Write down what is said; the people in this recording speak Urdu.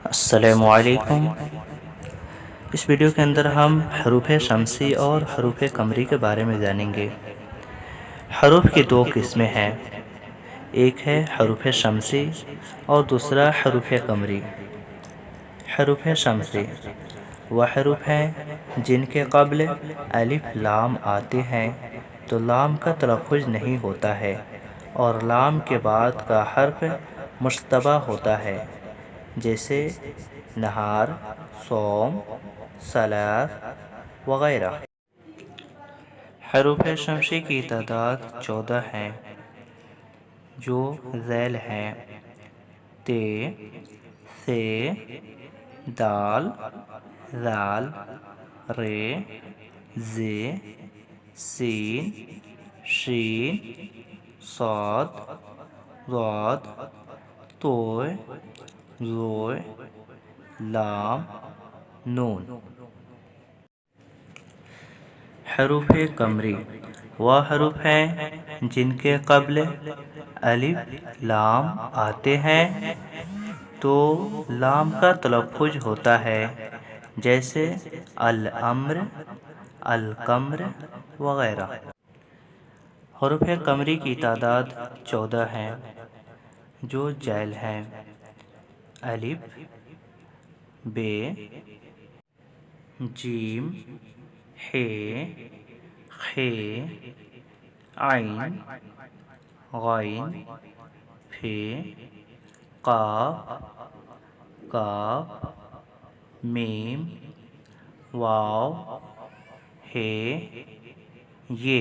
السلام علیکم۔ اس ویڈیو کے اندر ہم حروف شمسی اور حروف قمری کے بارے میں جانیں گے۔ حروف کی دو قسمیں ہیں، ایک ہے حروف شمسی اور دوسرا حروف قمری۔ حروف شمسی وہ حروف ہیں جن کے قبل الف لام آتے ہیں تو لام کا تلفظ نہیں ہوتا ہے اور لام کے بعد کا حرف مشتبہ ہوتا ہے، جیسے نہار، صوم، صلاۃ وغیرہ۔ حروف شمسی کی تعداد 14 ہیں جو ذیل ہیں: ت، ث، دال، ذال، ر، ز، س، ش، صاد، ضاد، ط، ظ، لام، نون۔ حروف قمری وہ حروف ہیں جن کے قبل الف لام آتے ہیں تو لام کا تلفظ ہوتا ہے، جیسے الامر، القمر وغیرہ۔ حروف قمری کی تعداد 14 ہیں جو جیل ہیں: الف، ب، جیم، ح، خ، عین، غین، ف، قاف، کاف، میم، واو، ہ، ی۔